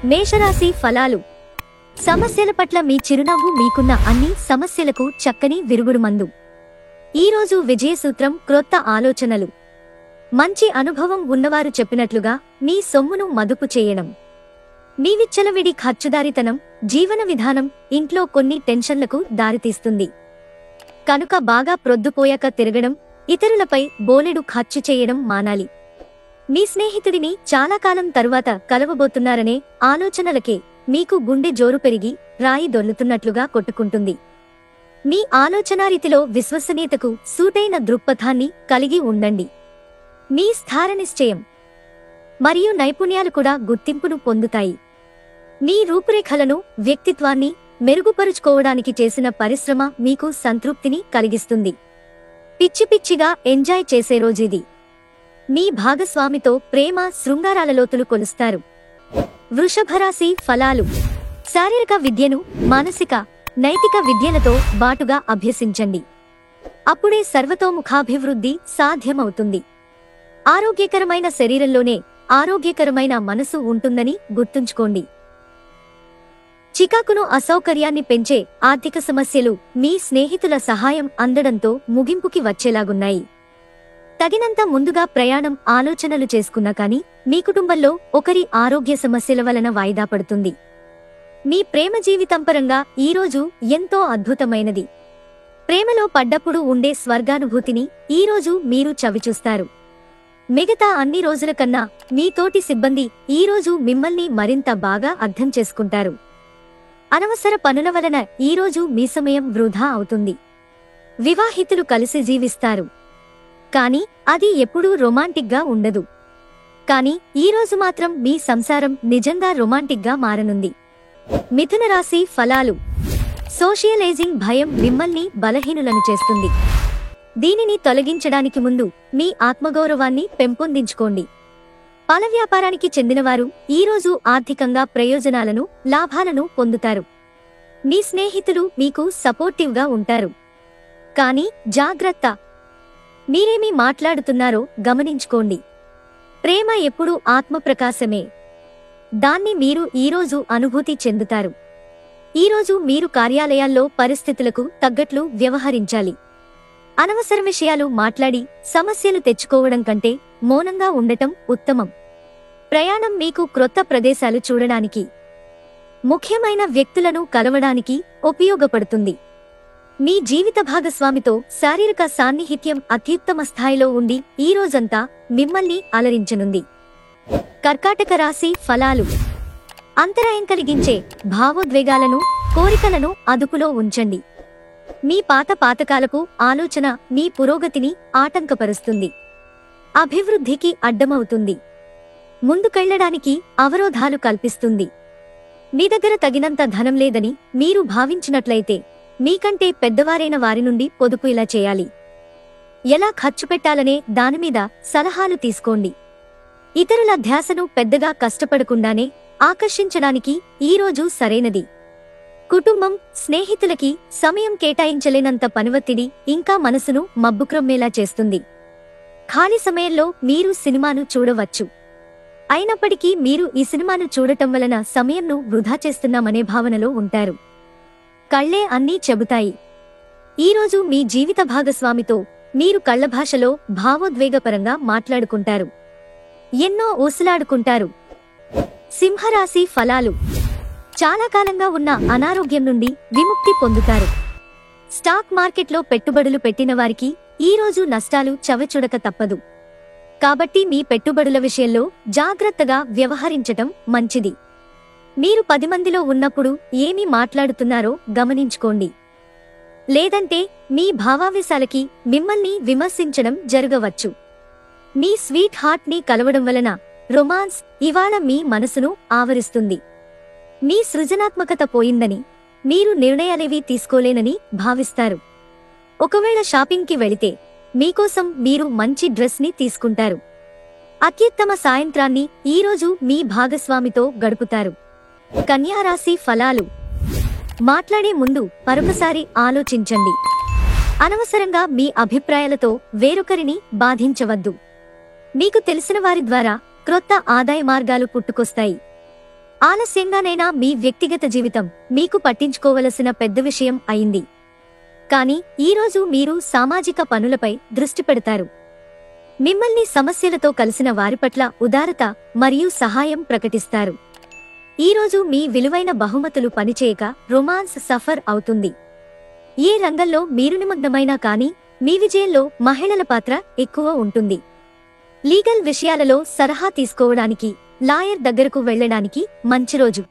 మేషరాశి ఫలాలు. సమస్యల పట్ల మీ చిరునవ్వు మీకున్న అన్ని సమస్యలకు చక్కని విరుగుడు మందు. ఈరోజు విజయసూత్రం క్రొత్త ఆలోచనలు. మంచి అనుభవం ఉన్నవారు చెప్పినట్లుగా మీ సొమ్మును మదుపు చేయడం. మీ విచ్చలవిడి ఖర్చుదారితనం జీవన విధానం ఇంట్లో కొన్ని టెన్షన్లకు దారితీస్తుంది. కనుక బాగా ప్రొద్దుపోయాక తిరగడం, ఇతరులపై బోలెడు ఖర్చు చేయడం మానాలి. మీ స్నేహితుడిని చాలా కాలం తరువాత కలవబోతున్నారనే ఆలోచనలకే మీకు గుండె జోరు పెరిగి రాయి దొర్లుతున్నట్లుగా కొట్టుకుంటుంది. మీ ఆలోచనారీతిలో విశ్వసనీయతకు సూటైన దృక్పథాన్ని కలిగి ఉండండి. మీ స్థారనిశ్చయం మరియు నైపుణ్యాలు కూడా గుర్తింపును పొందుతాయి. మీ రూపురేఖలను, వ్యక్తిత్వాన్ని మెరుగుపరుచుకోవడానికి చేసిన పరిశ్రమ మీకు సంతృప్తిని కలిగిస్తుంది. పిచ్చి పిచ్చిగా ఎంజాయ్ చేసే రోజుది. మీ భాగస్వామితో ప్రేమ శృంగారాల లోతులు కొలుస్తారు. వృషభరాశి ఫలాలు. శారీరక విద్యను మానసిక, నైతిక విద్యలతో బాటుగా అభ్యసించండి. అప్పుడే సర్వతోముఖాభివృద్ధి సాధ్యమవుతుంది. ఆరోగ్యకరమైన శరీరంలోనే ఆరోగ్యకరమైన మనసు ఉంటుందని గుర్తుంచుకోండి. చికాకును, అసౌకర్యాన్ని పెంచే ఆర్థిక సమస్యలు మీ స్నేహితుల సహాయం అందడంతో ముగింపుకి వచ్చేలాగున్నాయి. తగినంత ముందుగా ప్రయాణం ఆలోచనలు చేసుకున్నా కానీ మీ కుటుంబంలో ఒకరి ఆరోగ్య సమస్యల వలన వాయిదా పడుతుంది. మీ ప్రేమ జీవితం పరంగా ఈరోజు ఎంతో అద్భుతమైనది. ప్రేమలో పడ్డప్పుడు ఉండే స్వర్గానుభూతిని ఈరోజు మీరు చవిచూస్తారు. మిగతా అన్ని రోజుల కన్నా మీ తోటి సిబ్బంది ఈరోజు మిమ్మల్ని మరింత బాగా అర్థం చేసుకుంటారు. అనవసర పనుల వలన ఈరోజు మీ సమయం వృధా అవుతుంది. వివాహితులు కలిసి జీవిస్తారు, కానీ అది ఎప్పుడూ రొమాంటిక్గా ఉండదు. కానీ ఈరోజు మాత్రం మీ సంసారం నిజంగా రొమాంటిక్గా మారనుంది. మిథున రాశి ఫలాలు. సోషియలైజింగ్ భయం మిమ్మల్ని బలహీనులను చేస్తుంది. దీనిని తొలగించడానికి ముందు మీ ఆత్మగౌరవాన్ని పెంపొందించుకోండి. పాల వ్యాపారానికి చెందినవారు ఈరోజు ఆర్థికంగా ప్రయోజనాలను, లాభాలను పొందుతారు. మీ స్నేహితులు మీకు సపోర్టివ్గా ఉంటారు. కానీ జాగ్రత్త, మీరేమి మాట్లాడుతున్నారో గమనించుకోండి. ప్రేమ ఎప్పుడూ ఆత్మప్రకాశమే. దాన్ని మీరు ఈరోజు అనుభూతి చెందుతారు. ఈరోజు మీరు కార్యాలయాల్లో పరిస్థితులకు తగ్గట్లు వ్యవహరించాలి. అనవసర విషయాలు మాట్లాడి సమస్యలు తెచ్చుకోవడం కంటే మౌనంగా ఉండటం ఉత్తమం. ప్రయాణం మీకు క్రొత్త ప్రదేశాలు చూడడానికి, ముఖ్యమైన వ్యక్తులను కలవడానికి ఉపయోగపడుతుంది. మీ జీవిత భాగస్వామితో శారీరక సాన్నిహిత్యం అత్యుత్తమ స్థాయిలో ఉండి ఈ రోజంతా మిమ్మల్ని అలరించనుంది. కర్కాటక రాశి ఫలాలు. అంతరాయం కలిగించే భావోద్వేగాలను, కోరికలను అదుపులో ఉంచండి. మీ పాతకాలపు ఆలోచన మీ పురోగతిని ఆటంకపరుస్తుంది. అభివృద్ధికి అడ్డమవుతుంది. ముందుకెళ్లడానికి అవరోధాలు కల్పిస్తుంది. మీ దగ్గర తగినంత ధనం లేదని మీరు భావించినట్లయితే మీకంటే పెద్దవారైన వారి నుండి పొదుపు ఇలా చేయాలి. ఎలా ఖర్చు పెట్టాలనే దానిమీద సలహాలు తీసుకోండి. ఇతరుల ధ్యాసను పెద్దగా కష్టపడకుండానే ఆకర్షించడానికి ఈరోజు సరైనది. కుటుంబం, స్నేహితులకి సమయం కేటాయించలేనంత పనివత్తిడి ఇంకా మనసును మబ్బుక్రమ్మేలా చేస్తుంది. ఖాళీ సమయంలో మీరు సినిమాను చూడవచ్చు. అయినప్పటికీ మీరు ఈ సినిమాను చూడటం వలన సమయంను వృధా చేస్తున్నామనే భావనలో ఉంటారు. కళ్లే అన్నీ చెబుతాయి. ఈరోజు మీ జీవిత భాగస్వామితో మీరు కళ్ల భాషలో భావోద్వేగపరంగా మాట్లాడుకుంటారు. ఎన్నో ఊసలాడుకుంటారు. సింహరాశి ఫలాలు. చాలా కాలంగా ఉన్న అనారోగ్యం నుండి విముక్తి పొందుతారు. స్టాక్ మార్కెట్లో పెట్టుబడులు పెట్టిన వారికి ఈరోజు నష్టాలు చవిచూడక తప్పదు. కాబట్టి మీ పెట్టుబడుల విషయంలో జాగ్రత్తగా వ్యవహరించటం మంచిది. మీరు 10 మందిలో ఉన్నప్పుడు ఏమి మాట్లాడుతున్నారో గమనించుకోండి. లేదంటే మీ భావావేశాలకి మిమ్మల్ని విమర్శించడం జరగవచ్చు. మీ స్వీట్ హార్ట్ ని కలవడం వలన రొమాన్స్ ఇవాళ మీ మనసును ఆవరిస్తుంది. మీ సృజనాత్మకత పోయిందని, మీరు నిర్ణయాలేవీ తీసుకోలేనని భావిస్తారు. ఒకవేళ షాపింగ్కి వెళితే మీకోసం మీరు మంచి డ్రెస్ ని తీసుకుంటారు. అత్యుత్తమ సాయంత్రాన్ని ఈరోజు మీ భాగస్వామితో గడుపుతారు. కన్యారాశి ఫలాలు. మాట్లాడే ముందు మరొకసారి ఆలోచించండి. అనవసరంగా మీ అభిప్రాయాలతో వేరొకరిని బాధించవద్దు. మీకు తెలిసిన వారి ద్వారా క్రొత్త ఆదాయ మార్గాలు పుట్టుకొస్తాయి. ఆలస్యంగానైనా మీ వ్యక్తిగత జీవితం మీకు పట్టించుకోవలసిన పెద్ద విషయం అయింది. కానీ ఈరోజు మీరు సామాజిక పనులపై దృష్టి పెడతారు. మిమ్మల్ని సమస్యలతో కలిసిన వారి పట్ల ఉదారత మరియు సహాయం ప్రకటిస్తారు. ఈరోజు మీ విలువైన బహుమతులు పనిచేయక రొమాన్స్ సఫర్ అవుతుంది. ఏ రంగంలో మీరు నిమగ్నమైనా కానీ మీ విజయంలో మహిళల పాత్ర ఎక్కువ ఉంటుంది. లీగల్ విషయాలలో సలహా తీసుకోవడానికి లాయర్ దగ్గరకు వెళ్లడానికి మంచి రోజు.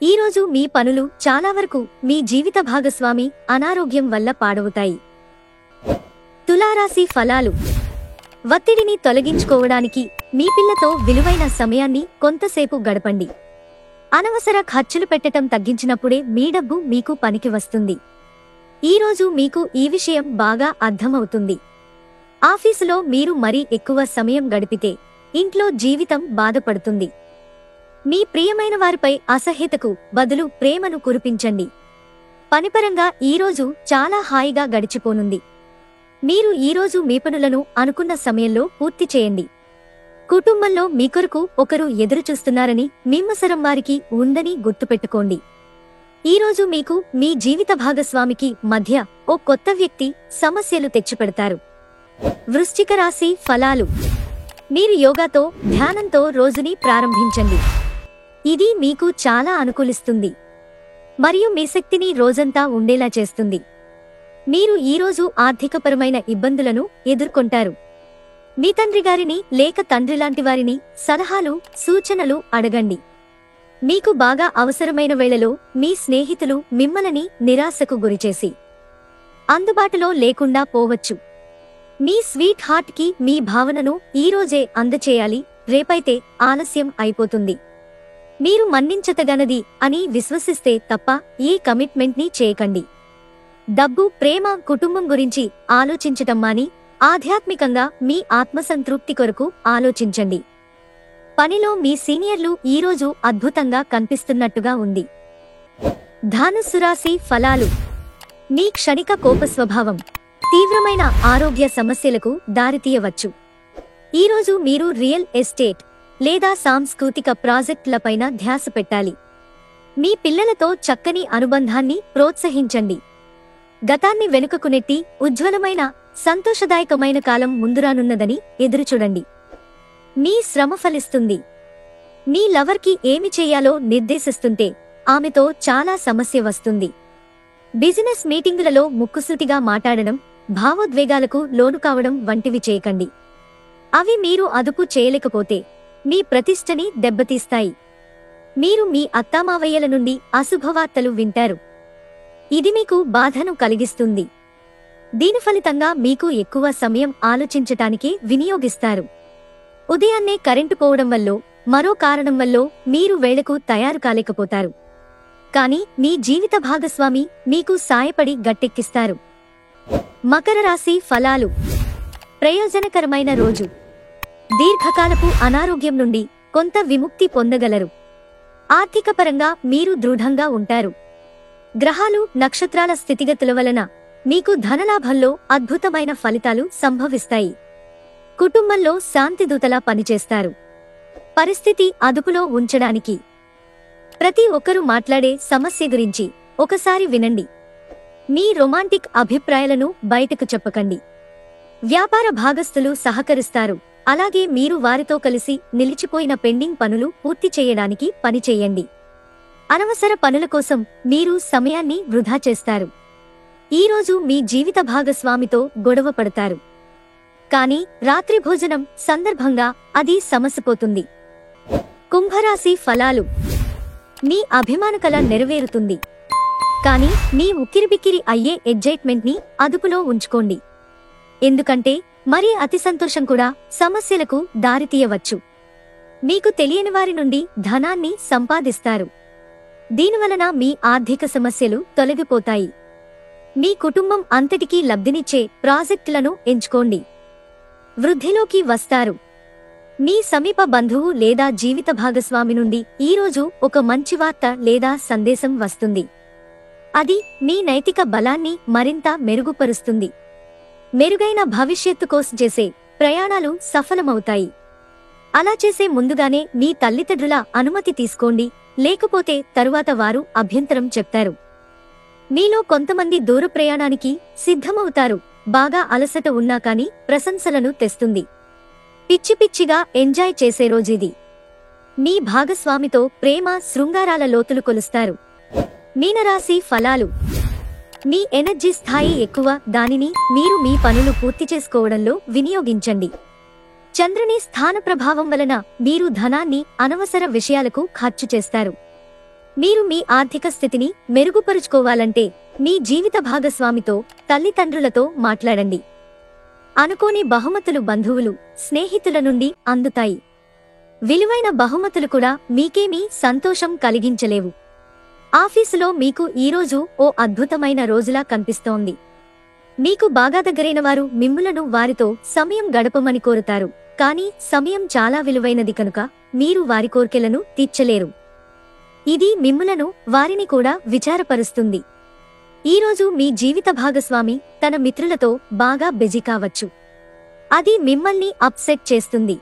ఈరోజు మీ పనులు చాలా వరకు మీ జీవిత భాగస్వామి అనారోగ్యం వల్ల పాడవుతాయి. తులారాశి ఫలాలు. ఒత్తిడిని తొలగించుకోవడానికి మీ పిల్లతో విలువైన సమయాన్ని కొంతసేపు గడపండి. అనవసర ఖర్చులు పెట్టటం తగ్గించినప్పుడే మీ డబ్బు మీకు పనికి వస్తుంది. ఈరోజు మీకు ఈ విషయం బాగా అర్థమవుతుంది. ఆఫీసులో మీరు మరీ ఎక్కువ సమయం గడిపితే ఇంట్లో జీవితం బాధపడుతుంది. మీ ప్రియమైన వారిపై అసహ్యతకు బదులు ప్రేమను కురిపించండి. పనిపరంగా ఈరోజు చాలా హాయిగా గడిచిపోనుంది. మీరు ఈరోజు మీ పనులను అనుకున్న సమయంలో పూర్తి చేయండి. కుటుంబంలో మీ కొరకు ఒకరు ఎదురుచూస్తున్నారని మిమ్మసరం వారికి ఉందని గుర్తుపెట్టుకోండి. ఈరోజు మీకు మీ జీవిత భాగస్వామికి మధ్య ఓ కొత్త వ్యక్తి సమస్యలు తెచ్చిపెడతారు. వృశ్చిక రాశి ఫలాలు. మీరు యోగాతో ధ్యానంతో రోజుని ప్రారంభించండి. ఇది మీకు చాలా అనుకూలిస్తుంది మరియు మీ శక్తిని రోజంతా ఉండేలా చేస్తుంది. మీరు ఈరోజు ఆర్థికపరమైన ఇబ్బందులను ఎదుర్కొంటారు. మీ తండ్రి గారిని లేక తండ్రిలాంటి వారిని సలహాలు సూచనలు అడగండి. మీకు బాగా అవసరమైన వేళలో మీ స్నేహితులు మిమ్మల్ని నిరాశకు గురిచేసి అందుబాటులో లేకుండా పోవచ్చు. మీ స్వీట్ హార్ట్ కి మీ భావనను ఈరోజే అందచేయాలి, రేపైతే ఆలస్యం అయిపోతుంది. మీరు మన్నించతగనది అని విశ్వసిస్తే తప్ప ఏ కమిట్మెంట్ని చేయకండి. డబ్బు, ప్రేమ, కుటుంబం గురించి ఆలోచించటం మాని ఆధ్యాత్మికంగా మీ ఆత్మసంతృప్తి కొరకు ఆలోచించండి. పనిలో మీ సీనియర్లు ఈరోజు అద్భుతంగా కనిపిస్తున్నట్టుగా ఉంది. ధనుస్సు రాశి ఫలాలు. మీ క్షణిక కోప స్వభావం తీవ్రమైన ఆరోగ్య సమస్యలకు దారితీయవచ్చు. ఈరోజు మీరు రియల్ ఎస్టేట్ లేదా సాంస్కృతిక ప్రాజెక్టులపైన ధ్యాస పెట్టాలి. మీ పిల్లలతో చక్కని అనుబంధాన్ని ప్రోత్సహించండి. గతాన్ని వెనుకకు నెట్టి ఉజ్వలమైన సంతోషదాయకమైన కాలం ముందురానున్నదని ఎదురుచూడండి. మీ శ్రమ ఫలిస్తుంది. మీ లవర్కి ఏమి చేయాలో నిర్దేశిస్తుంటే ఆమెతో చాలా సమస్య వస్తుంది. బిజినెస్ మీటింగులలో ముక్కుసూటిగా మాట్లాడడం, భావోద్వేగాలకు లోను కావడం వంటివి చేయకండి. అవి మీరు అదుపు చేయలేకపోతే మీ ప్రతిష్టని దెబ్బతీస్తాయి. మీరు మీ అత్తామావయ్యల నుండి అశుభవార్తలు వింటారు. ఇది మీకు బాధను కలిగిస్తుంది. దీని ఫలితంగా మీకు ఎక్కువ సమయం ఆలోచించటానికి వినియోగిస్తారు. ఉదయాన్నే కరెంటు పోవడం వల్లో మరో కారణం వల్లో మీరు వేళకు తయారు కాలేకపోతారు. కానీ మీ జీవిత భాగస్వామి మీకు సాయపడి గట్టెక్కిస్తారు. మకర రాశి ఫలాలు. ప్రయోజనకరమైన రోజు. దీర్ఘకాలపు అనారోగ్యం నుండి కొంత విముక్తి పొందగలరు. ఆర్థికపరంగా మీరు దృఢంగా ఉంటారు. గ్రహాలు, నక్షత్రాల స్థితిగతుల వలన మీకు ధనలాభంలో అద్భుతమైన ఫలితాలు సంభవిస్తాయి. కుటుంబంలో శాంతిదూతలా పనిచేస్తారు. పరిస్థితి అదుపులో ఉంచడానికి ప్రతి ఒక్కరూ మాట్లాడే సమస్య గురించి ఒకసారి వినండి. మీ రొమాంటిక్ అభిప్రాయాలను బయటకు చెప్పకండి. వ్యాపార భాగస్థులు సహకరిస్తారు. అలాగే మీరు వారితో కలిసి నిలిచిపోయిన పెండింగ్ పనులు పూర్తి చేయడానికి పనిచేయండి. అనవసర పనుల కోసం మీరు సమయాన్ని వృధా చేస్తారు. ఈరోజు మీ జీవిత భాగస్వామితో గొడవ పడతారు. కానీ రాత్రి భోజనం సందర్భంగా అది సమసిపోతుంది. కుంభరాశి ఫలాలు. మీ అభిమాన కల నెరవేరుతుంది. కానీ మీ ఉక్కిరిబిక్కిరి అయ్యే ఎగ్జైట్మెంట్ ని అదుపులో ఉంచుకోండి. ఎందుకంటే మరీ అతి సంతోషం కూడా సమస్యలకు దారితీయవచ్చు. మీకు తెలియని వారి నుండి ధనాన్ని సంపాదిస్తారు. దీనివలన మీ ఆర్థిక సమస్యలు తొలగిపోతాయి. మీ కుటుంబం అంతటికీ లబ్ధినిచ్చే ప్రాజెక్టులను ఎంచుకోండి. వృద్ధిలోకి వస్తారు. మీ సమీప బంధువు లేదా జీవిత భాగస్వామి నుండి ఈరోజు ఒక మంచి వార్త లేదా సందేశం వస్తుంది. అది మీ నైతిక బలాన్ని మరింత మెరుగుపరుస్తుంది. మెరుగైన భవిష్యత్తు కోసం చేసే ప్రయాణాలు సఫలమవుతాయి. అలా చేసే ముందుగానే మీ తల్లిదండ్రుల అనుమతి తీసుకోండి, లేకపోతే తరువాత వారు అభ్యంతరం చెప్తారు. మీలో కొంతమంది దూర ప్రయాణానికి సిద్ధమవుతారు. బాగా అలసట ఉన్నా కాని ప్రశంసలను తెస్తుంది. పిచ్చి పిచ్చిగా ఎంజాయ్ చేసే రోజుది. మీ భాగస్వామితో ప్రేమ శృంగారాల లోతులు కొలుస్తారు. మీనరాశి ఫలాలు. మీ ఎనర్జీ స్థాయి ఎక్కువ, దానిని మీరు మీ పనులు పూర్తి చేసుకోవడంలో వినియోగించండి. చంద్రుని స్థాన ప్రభావం వలన మీరు ధనాన్ని అనవసర విషయాలకు ఖర్చు చేస్తారు. మీరు మీ ఆర్థిక స్థితిని మెరుగుపరుచుకోవాలంటే మీ జీవిత భాగస్వామితో, తల్లిదండ్రులతో మాట్లాడండి. అనుకోని బహుమతులు బంధువులు, స్నేహితుల నుండి అందుతాయి. విలువైన బహుమతులు కూడా మీకేమీ సంతోషం కలిగించలేవు. ఆఫీసులో మీకు ఈరోజు ఓ అద్భుతమైన రోజులా కనిపిస్తోంది. మీకు బాగా దగ్గరైన వారు మిమ్ములను వారితో సమయం గడపమని కోరుతారు. కానీ సమయం చాలా విలువైనది కనుక మీరు వారి కోర్కెలను తీర్చలేరు. ఇది మిమ్ములను, వారిని కూడా విచారపరుస్తుంది. ఈరోజు మీ జీవిత భాగస్వామి తన మిత్రులతో బాగా బిజీ కావచ్చు. అది మిమ్మల్ని అప్సెట్ చేస్తుంది.